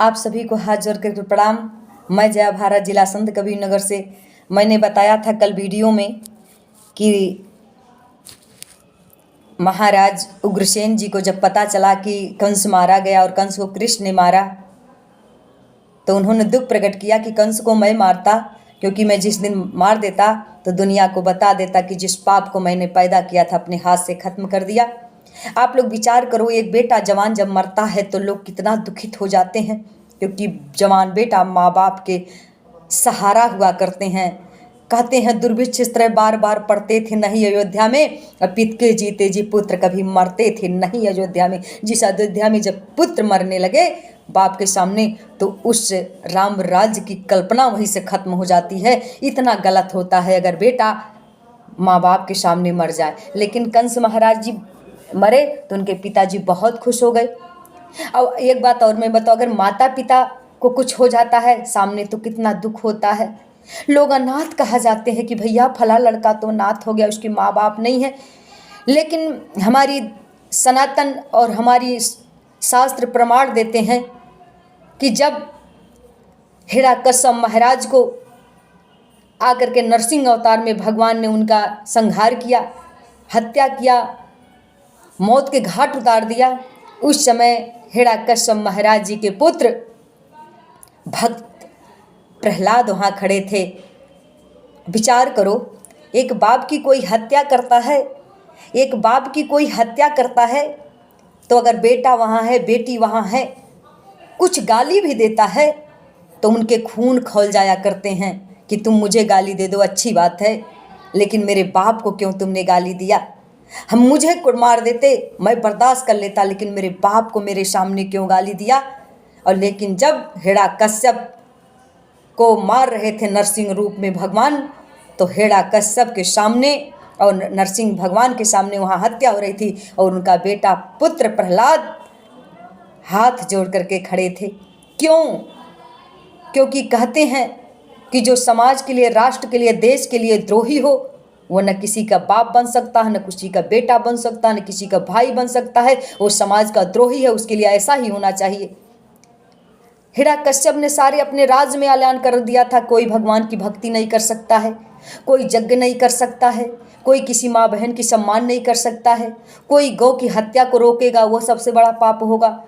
आप सभी को हाथ जोड़ कर प्रणाम। मैं जया भारत, जिला संत कबीर नगर से। मैंने बताया था कल वीडियो में कि महाराज उग्रसेन जी को जब पता चला कि कंस मारा गया और कंस को कृष्ण ने मारा, तो उन्होंने दुख प्रकट किया कि कंस को मैं मारता, क्योंकि मैं जिस दिन मार देता तो दुनिया को बता देता कि जिस पाप को मैंने पैदा किया था अपने हाथ से खत्म कर दिया। आप लोग विचार करो, एक बेटा जवान जब मरता है तो लोग कितना दुखित हो जाते हैं, क्योंकि जवान बेटा माँ बाप के सहारा हुआ करते हैं। कहते हैं दुर्भिक्ष स्त्र बार बार पढ़ते थे नहीं अयोध्या में, पित के जीते जी पुत्र कभी मरते थे नहीं अयोध्या में। जिस अयोध्या में जब पुत्र मरने लगे बाप के सामने, तो उस राम राज्य की कल्पना वहीं से खत्म हो जाती है। इतना गलत होता है अगर बेटा माँ बाप के सामने मर जाए। लेकिन कंस महाराज जी मरे तो उनके पिताजी बहुत खुश हो गए। अब एक बात और मैं बताऊँ, अगर माता पिता को कुछ हो जाता है सामने तो कितना दुख होता है। लोग अनाथ कहा जाते हैं कि भैया फला लड़का तो अनाथ हो गया, उसके माँ बाप नहीं है। लेकिन हमारी सनातन और हमारी शास्त्र प्रमाण देते हैं कि जब हिरण्यकश्यप महाराज को आकर के नरसिंह अवतार में भगवान ने उनका संहार किया, हत्या किया, मौत के घाट उतार दिया, उस समय हिरण्यकश्यप महाराज जी के पुत्र भक्त प्रहलाद वहाँ खड़े थे। विचार करो, एक बाप की कोई हत्या करता है, एक बाप की कोई हत्या करता है, तो अगर बेटा वहाँ है, बेटी वहाँ है, कुछ गाली भी देता है तो उनके खून खौल जाया करते हैं कि तुम मुझे गाली दे दो अच्छी बात है, लेकिन मेरे बाप को क्यों तुमने गाली दिया। हम मुझे मार देते मैं बर्दाश्त कर लेता, लेकिन मेरे बाप को मेरे सामने क्यों गाली दिया। और लेकिन जब हिरण्यकश्यप को मार रहे थे नरसिंह रूप में भगवान, तो हिरण्यकश्यप के सामने और नरसिंह भगवान के सामने वहाँ हत्या हो रही थी, और उनका बेटा पुत्र प्रहलाद हाथ जोड़ करके खड़े थे। क्यों? क्योंकि कहते हैं कि जो समाज के लिए, राष्ट्र के लिए, देश के लिए द्रोही हो, वो न किसी का बाप बन सकता है, न किसी का बेटा बन सकता है, न किसी का भाई बन सकता है। वो समाज का द्रोही है, उसके लिए ऐसा ही होना चाहिए। हिरण्यकश्यप ने सारे अपने राज्य में ऐलान कर दिया था, कोई भगवान की भक्ति नहीं कर सकता है, कोई यज्ञ नहीं कर सकता है, कोई किसी माँ बहन की सम्मान नहीं कर सकता है, कोई गौ की हत्या को रोकेगा वो सबसे बड़ा पाप होगा।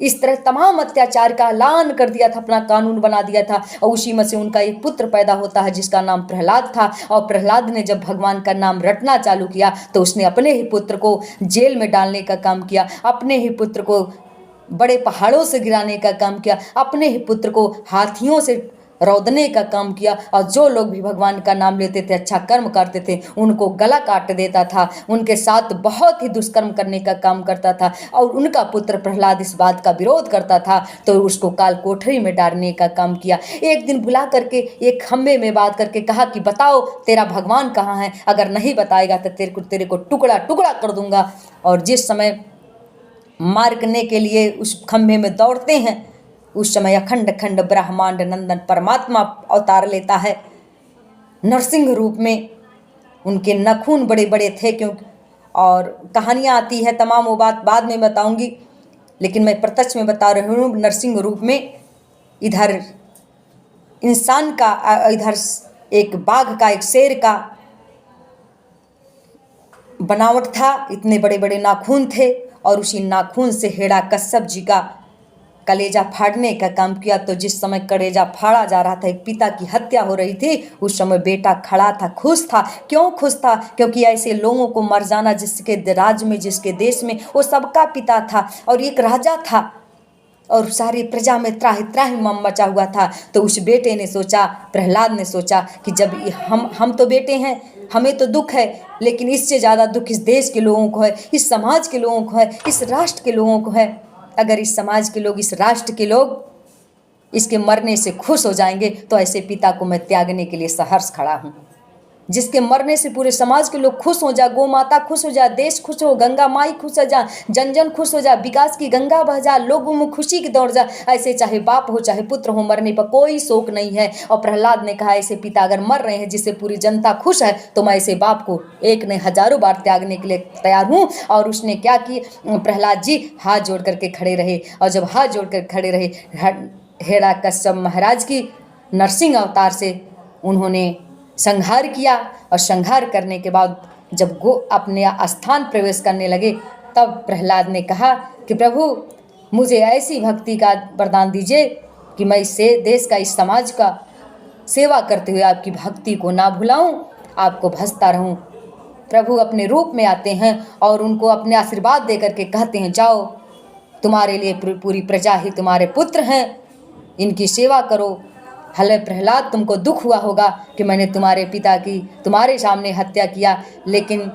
इस तरह तमाम अत्याचार का ऐलान कर दिया था, अपना कानून बना दिया था। और उसी में से उनका एक पुत्र पैदा होता है जिसका नाम प्रहलाद था। और प्रहलाद ने जब भगवान का नाम रटना चालू किया तो उसने अपने ही पुत्र को जेल में डालने का काम किया, अपने ही पुत्र को बड़े पहाड़ों से गिराने का काम किया, अपने ही पुत्र को हाथियों से रौदने का काम किया। और जो लोग भी भगवान का नाम लेते थे, अच्छा कर्म करते थे, उनको गला काट देता था, उनके साथ बहुत ही दुष्कर्म करने का काम करता था। और उनका पुत्र प्रहलाद इस बात का विरोध करता था तो उसको काल कोठरी में डालने का काम किया। एक दिन बुला करके एक खम्भे में बात करके कहा कि बताओ तेरा भगवान कहाँ है, अगर नहीं बताएगा तो तेरे को टुकड़ा टुकड़ा कर दूंगा। और जिस समय मारने के लिए उस खंभे में दौड़ते हैं, उस समय अखंड अखंड ब्रह्मांड नंदन परमात्मा अवतार लेता है नरसिंह रूप में। उनके नखून बड़े बड़े थे, क्योंकि और कहानियाँ आती है तमाम, वो बात बाद में बताऊंगी, लेकिन मैं प्रत्यक्ष में बता रही हूँ। नरसिंह रूप में इधर इंसान का, इधर एक बाघ का, एक शेर का बनावट था, इतने बड़े बड़े नाखून थे। और उसी नाखून से हिरण्यकश्यप जी का कलेजा फाड़ने का काम किया। तो जिस समय कलेजा फाड़ा जा रहा था, एक पिता की हत्या हो रही थी, उस समय बेटा खड़ा था, खुश था। क्यों खुश था? क्योंकि ऐसे लोगों को मर जाना, जिसके राज्य में, जिसके देश में वो सबका पिता था और एक राजा था, और सारी प्रजा में त्राहि त्राहि मचा हुआ था। तो उस बेटे ने सोचा, प्रहलाद ने सोचा कि जब हम तो बेटे हैं, हमें तो दुख है, लेकिन इससे ज़्यादा दुख इस देश के लोगों को है, इस समाज के लोगों को है, इस राष्ट्र के लोगों को है। अगर इस समाज के लोग, इस राष्ट्र के लोग इसके मरने से खुश हो जाएंगे तो ऐसे पिता को मैं त्यागने के लिए सहर्ष खड़ा हूँ। जिसके मरने से पूरे समाज के लोग खुश हो जा, गौ माता खुश हो जा, देश खुश हो, गंगा माई खुश हो जा, जन जन खुश हो जा, विकास की गंगा बह जा, लोगों में खुशी की दौड़ जा। ऐसे चाहे बाप हो चाहे पुत्र हो, मरने पर कोई शोक नहीं है। और प्रहलाद ने कहा ऐसे पिता अगर मर रहे हैं जिससे पूरी जनता खुश है तो मैं ऐसे बाप को एक नहीं हजारों बार त्यागने के लिए तैयार हूँ। और उसने क्या कि प्रहलाद जी हाथ जोड़ करके खड़े रहे, और जब हाथ जोड़ कर खड़े रहे, हिरण्यकश्यप महाराज की नरसिंह अवतार से उन्होंने संहार किया। और संहार करने के बाद जब गो अपने स्थान प्रवेश करने लगे, तब प्रहलाद ने कहा कि प्रभु मुझे ऐसी भक्ति का वरदान दीजिए कि मैं इससे देश का, इस समाज का सेवा करते हुए आपकी भक्ति को ना भुलाऊं, आपको भजता रहूं। प्रभु अपने रूप में आते हैं और उनको अपने आशीर्वाद दे करके कहते हैं जाओ, तुम्हारे लिए पूरी प्रजा ही तुम्हारे पुत्र हैं, इनकी सेवा करो। हले प्रहलाद तुमको दुख हुआ होगा कि मैंने तुम्हारे पिता की तुम्हारे सामने हत्या किया, लेकिन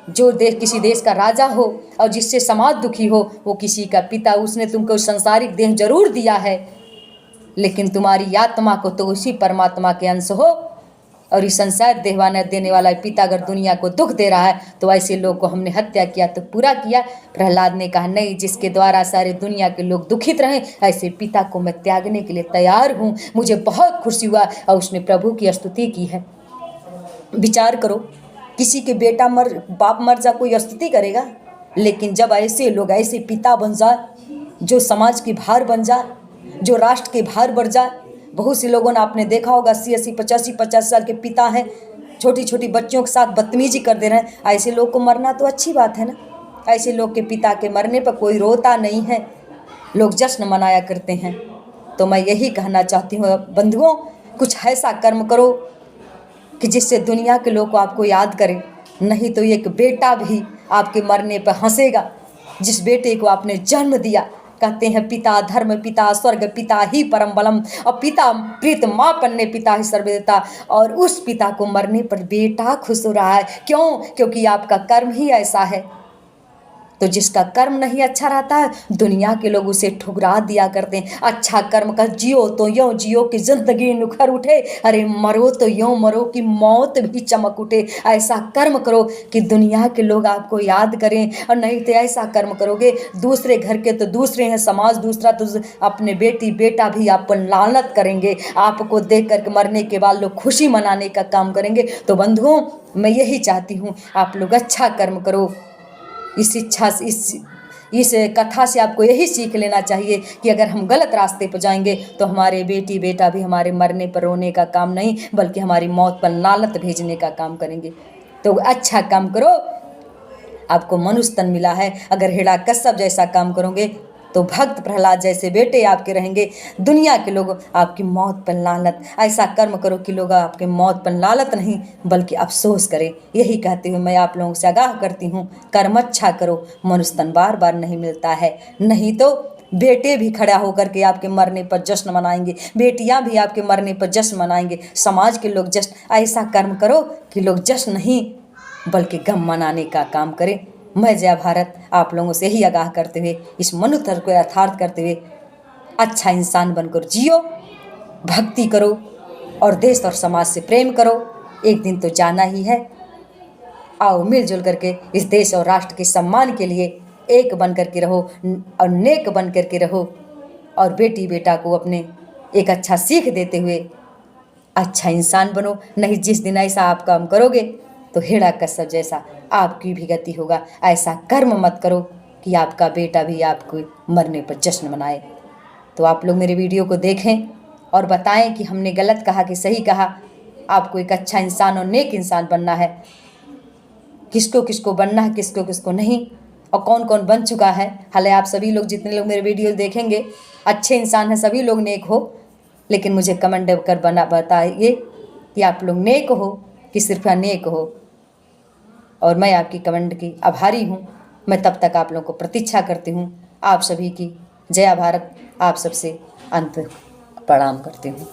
जो किसी देश का राजा हो और जिससे समाज दुखी हो वो किसी का पिता, उसने तुमको संसारिक देह जरूर दिया है, लेकिन तुम्हारी आत्मा को तो उसी परमात्मा के अंश हो। और इस संसार देहवाना देने वाला पिता अगर दुनिया को दुख दे रहा है तो ऐसे लोग को हमने हत्या किया तो पूरा किया। प्रहलाद ने कहा नहीं, जिसके द्वारा सारे दुनिया के लोग दुखित रहें ऐसे पिता को मैं त्यागने के लिए तैयार हूँ। मुझे बहुत खुशी हुआ। और उसने प्रभु की स्तुति की है। विचार करो, किसी के बाप मर जा कोई स्तुति करेगा, लेकिन जब ऐसे लोग, ऐसे पिता बन जाए जो समाज की भार बन जाए, जो राष्ट्र के भार बढ़ जाए। बहुत से लोगों ने आपने देखा होगा 80-80, 85-50 साल के पिता हैं, छोटी छोटी बच्चियों के साथ बदतमीजी कर दे रहे हैं। ऐसे लोग को मरना तो अच्छी बात है ना। ऐसे लोग के पिता के मरने पर कोई रोता नहीं है, लोग जश्न मनाया करते हैं। तो मैं यही कहना चाहती हूँ बंधुओं, कुछ ऐसा कर्म करो कि जिससे दुनिया के लोग आपको याद करें। नहीं तो एक बेटा भी आपके मरने पर हंसेगा, जिस बेटे को आपने जन्म दिया। कहते हैं पिता धर्म पिता स्वर्ग पिता ही परम बलम, और पिता प्रीत माँ पन्ने पिता ही सर्वदेवता। और उस पिता को मरने पर बेटा खुश हो रहा है। क्यों? क्योंकि आपका कर्म ही ऐसा है। तो जिसका कर्म नहीं अच्छा रहता है दुनिया के लोग उसे ठुकरा दिया करते हैं। अच्छा कर्म कर, जियो तो यूँ जियो कि जिंदगी निखर उठे, अरे मरो तो यूँ मरो कि मौत भी चमक उठे। ऐसा कर्म करो कि दुनिया के लोग आपको याद करें। और नहीं तो ऐसा कर्म करोगे, दूसरे घर के तो दूसरे हैं, समाज दूसरा, तो अपने बेटी बेटा भी आप पर लानत करेंगे। आपको देख कर मरने के बाद लोग खुशी मनाने का काम करेंगे। तो बंधुओं, मैं यही चाहती हूँ आप लोग अच्छा कर्म करो। इस कथा से आपको यही सीख लेना चाहिए कि अगर हम गलत रास्ते पर जाएंगे तो हमारे बेटी बेटा भी हमारे मरने पर रोने का काम नहीं, बल्कि हमारी मौत पर लानत भेजने का काम करेंगे। तो अच्छा काम करो, आपको मनुष्य तन मिला है। अगर हिरण्यकश्यप जैसा काम करोगे तो भक्त प्रहलाद जैसे बेटे आपके रहेंगे। दुनिया के लोग आपकी मौत पर लानत, ऐसा कर्म करो कि लोग आपके मौत पर लानत नहीं बल्कि अफसोस करें। यही कहते हुए मैं आप लोगों से आगाह करती हूँ, कर्म अच्छा करो, मनुष्य तन बार बार नहीं मिलता है। नहीं तो बेटे भी खड़ा होकर के आपके मरने पर जश्न मनाएंगे, बेटियां भी आपके मरने पर जश्न मनाएंगे, समाज के लोग जश्न। ऐसा कर्म करो कि लोग जश्न नहीं बल्कि गम मनाने का काम करें। मैं जय भारत आप लोगों से ही आगाह करते हुए, इस मनुष्य को यथार्थ करते हुए अच्छा इंसान बनकर जियो, भक्ति करो और देश और समाज से प्रेम करो। एक दिन तो जाना ही है। आओ मिलजुल करके इस देश और राष्ट्र के सम्मान के लिए एक बन करके रहो और नेक बन करके रहो। और बेटी बेटा को अपने एक अच्छा सीख देते हुए अच्छा इंसान बनो। नहीं जिस दिन ऐसा आप काम करोगे तो हिरण्यकश्यप जैसा आपकी भी गति होगा। ऐसा कर्म मत करो कि आपका बेटा भी आपको मरने पर जश्न मनाए। तो आप लोग मेरे वीडियो को देखें और बताएं कि हमने गलत कहा कि सही कहा। आपको एक अच्छा इंसान और नेक इंसान बनना है। किसको किसको बनना है, किसको किसको नहीं, और कौन कौन बन चुका है। हालांकि आप सभी लोग जितने लोग मेरे वीडियो देखेंगे अच्छे इंसान हैं, सभी लोग नेक हो। लेकिन मुझे कमेंट कर बताइए कि आप लोग नेक हो कि सिर्फ अनेक हो। और मैं आपकी कमेंट की आभारी हूँ। मैं तब तक आप लोगों को प्रतीक्षा करती हूँ। आप सभी की जय भारत। आप सबसे अंत प्रणाम करती हूँ।